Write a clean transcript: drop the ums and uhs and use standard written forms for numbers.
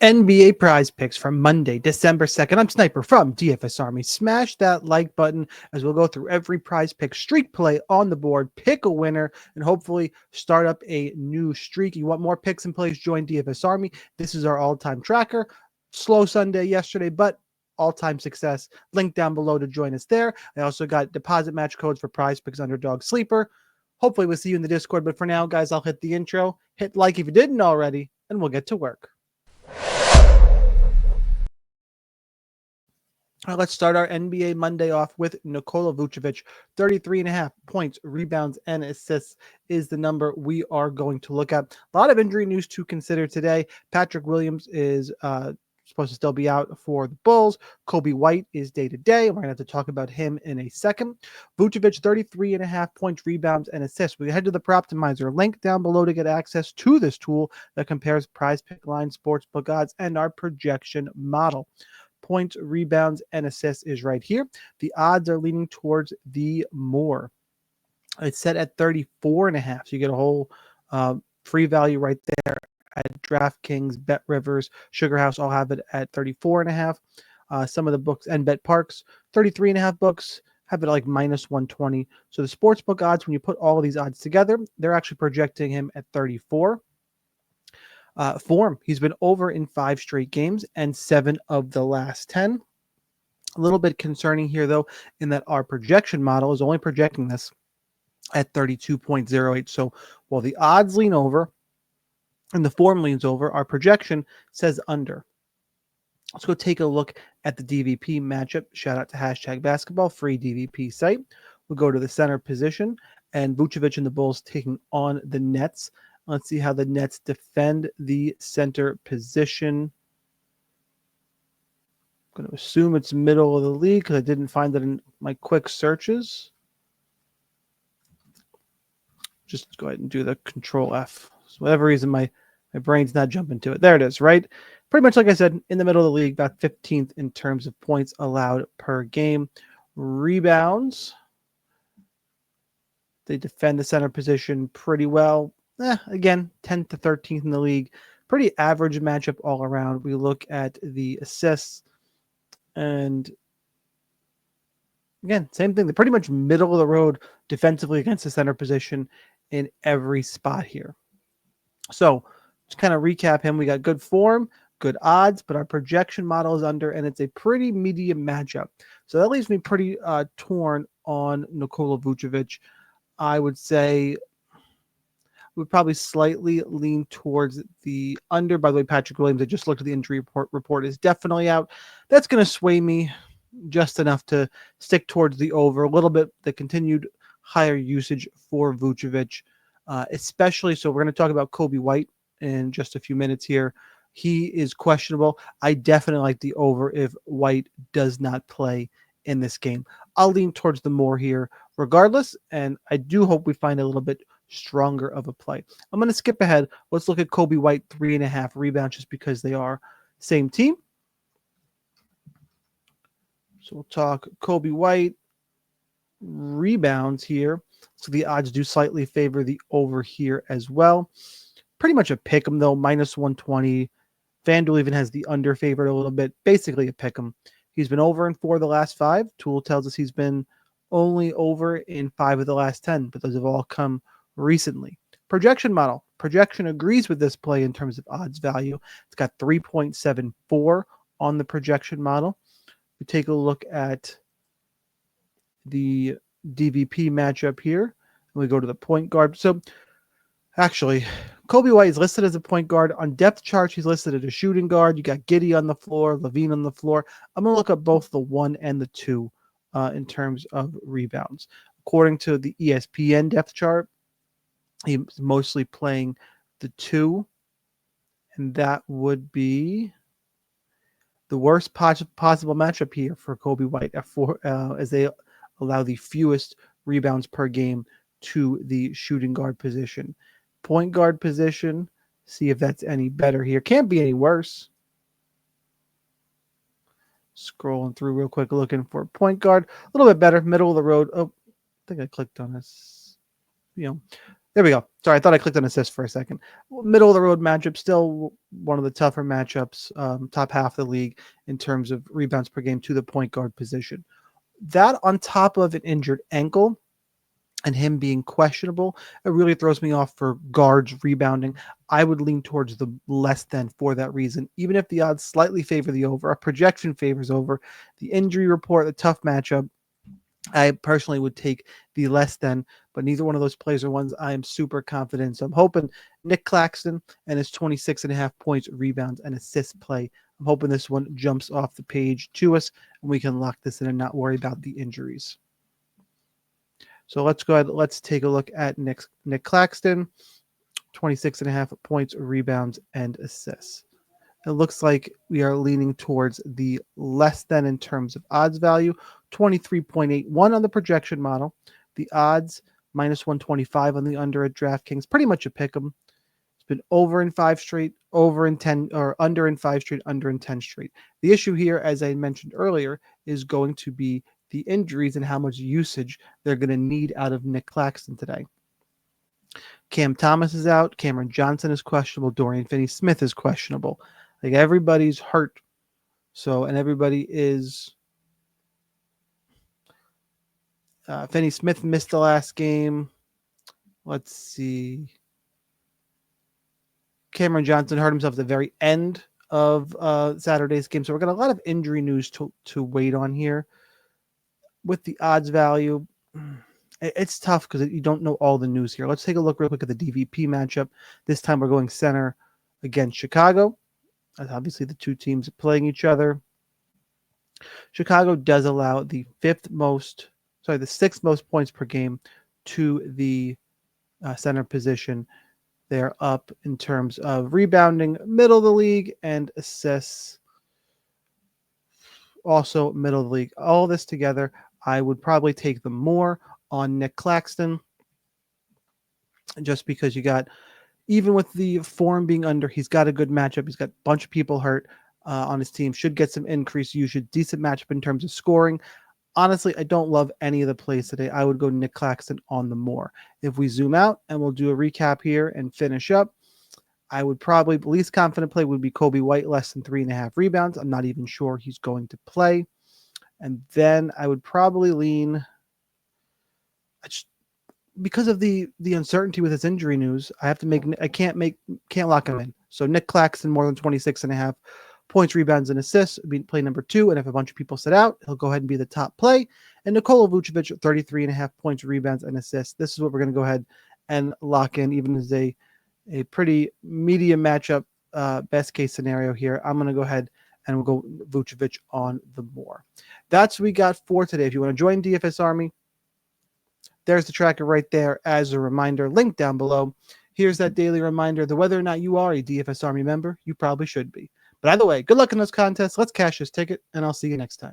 NBA prize picks from Monday, December 2nd. I'm Sniper from DFS Army. Smash that like button as we'll go through every prize pick streak play on the board, pick a winner, and hopefully start up a new streak. You want more picks and plays? Join DFS Army. This is our all-time tracker. Slow Sunday yesterday, but all-time success. Link down below to join us there. I also got deposit match codes for prize picks, underdog, sleeper. Hopefully we'll see you in the Discord, but for now, guys, I'll hit the intro. Hit like if you didn't already, and we'll get to work. Let's start our NBA Monday off with Nikola Vucevic. 33.5 points, rebounds, and assists is the number we are going to look at. A lot of injury news to consider today. Patrick Williams is supposed to still be out for the Bulls. Coby White is day-to-day. We're going to have to talk about him in a second. Vucevic, 33.5 points, rebounds, and assists. We head to the Proptimizer. Link down below to get access to this tool that compares prize pick line, sportsbook odds, and our projection model. Points, rebounds, and assists is right here. The odds are leaning towards the more. It's set at 34.5. So you get a whole free value right there at DraftKings, BetRivers, Sugar House all have it at 34.5. Some of the books and Bet Parks, 33.5 books have it like minus 120. So the sportsbook odds, when you put all of these odds together, they're actually projecting him at 34. Form, he's been over in 5 straight games and 7 of the last 10. A little bit concerning here, though, in that our projection model is only projecting this at 32.08. So while the odds lean over and the form leans over, our projection says under. Let's go take a look at the DVP matchup. Shout out to #basketball, free DVP site. We'll go to the center position, and Vucevic and the Bulls taking on the Nets. Let's see how the Nets defend the center position. I'm going to assume it's middle of the league because I didn't find it in my quick searches. Just go ahead and do the Control F. For whatever reason, my brain's not jumping to it. There it is, right? Pretty much like I said, in the middle of the league, about 15th in terms of points allowed per game. Rebounds. They defend the center position pretty well. Again, 10th to 13th in the league. Pretty average matchup all around. We look at the assists, and again, same thing. They're pretty much middle of the road defensively against the center position in every spot here. So to kind of recap him, we got good form, good odds, but our projection model is under, and it's a pretty medium matchup. So that leaves me pretty torn on Nikola Vucevic. I would say would probably slightly lean towards the under. By the way, Patrick Williams, I just looked at the injury report is definitely out. That's going to sway me just enough to stick towards the over. A little bit the continued higher usage for Vucevic, especially. So we're going to talk about Coby White in just a few minutes here. He is questionable. I definitely like the over if White does not play in this game. I'll lean towards the more here regardless, and I do hope we find a little bit stronger of a play. I'm going to skip ahead. Let's look at Coby White, 3.5 rebounds, just because they are same team. So we'll talk Coby White rebounds here. So the odds do slightly favor the over here as well. Pretty much a pick 'em though, minus 120. FanDuel even has the under favored a little bit. Basically a pick 'em. He's been over in 4 of the last 5. Tool tells us he's been only over in 5 of the last 10, but those have all come recently. Projection model. Projection agrees with this play in terms of odds value. It's got 3.74 on the projection model. We take a look at the DVP matchup here, and we go to the point guard. So actually, Coby White is listed as a point guard. On depth charts, he's listed as a shooting guard. You got Giddey on the floor, Levine on the floor. I'm going to look up both the 1 and the 2 in terms of rebounds. According to the ESPN depth chart, he's mostly playing the 2, and that would be the worst possible matchup here for Coby White at 4, as they allow the fewest rebounds per game to the shooting guard position. Point guard position, see if that's any better here. Can't be any worse. Scrolling through real quick, looking for point guard. A little bit better, middle of the road. Oh, I think I clicked on this. There we go. Sorry, I thought I clicked on assist for a second. Middle of the road matchup, still one of the tougher matchups, top half of the league in terms of rebounds per game to the point guard position. That on top of an injured ankle and him being questionable, it really throws me off for guards rebounding. I would lean towards the less than for that reason. Even if the odds slightly favor the over, a projection favors over, the injury report, the tough matchup, I personally would take the less than, but neither one of those plays are ones I am super confident. So I'm hoping Nick Claxton and his 26.5 points, rebounds, and assists play. I'm hoping this one jumps off the page to us and we can lock this in and not worry about the injuries. So let's go ahead. Let's take a look at Nick Claxton, 26.5 points, rebounds, and assists. It looks like we are leaning towards the less than in terms of odds value, 23.81 on the projection model. The odds, minus 125 on the under at DraftKings, pretty much a pick 'em. It's been over in 5 straight, over in 10, or under in 5 straight, under in 10 straight. The issue here, as I mentioned earlier, is going to be the injuries and how much usage they're going to need out of Nick Claxton today. Cam Thomas is out. Cameron Johnson is questionable. Dorian Finney-Smith is questionable. Like, everybody's hurt. So, and everybody is. Finney-Smith missed the last game. Let's see. Cameron Johnson hurt himself at the very end of Saturday's game. So we're going to a lot of injury news to wait on here. With the odds value, it's tough because you don't know all the news here. Let's take a look real quick at the DVP matchup. This time we're going center against Chicago. Obviously, the two teams playing each other. Chicago does allow the sixth most points per game to the center position. They're up in terms of rebounding, middle of the league, and assists, also middle of the league. All this together, I would probably take the more on Nick Claxton, just because you got, even with the form being under, he's got a good matchup. He's got a bunch of people hurt on his team. Should get some increased usage, decent matchup in terms of scoring. Honestly, I don't love any of the plays today. I would go Nick Claxton on the more. If we zoom out and we'll do a recap here and finish up, I would probably, the least confident play would be Coby White, less than 3.5 rebounds. I'm not even sure he's going to play. And then I would probably lean, because of the uncertainty with his injury news, I can't lock him in. So Nick Claxton, more than 26.5 points, rebounds, and assists, play number 2. And if a bunch of people sit out, he'll go ahead and be the top play. And Nikola Vucevic, 33.5 points, rebounds, and assists. This is what we're going to go ahead and lock in, even as a pretty medium matchup, best case scenario here. I'm going to go ahead and we'll go Vucevic on the more. That's what we got for today. If you want to join DFS Army, there's the tracker right there as a reminder, link down below. Here's that daily reminder that whether or not you are a DFS Army member, you probably should be. But either way, good luck in those contests. Let's cash this ticket, and I'll see you next time.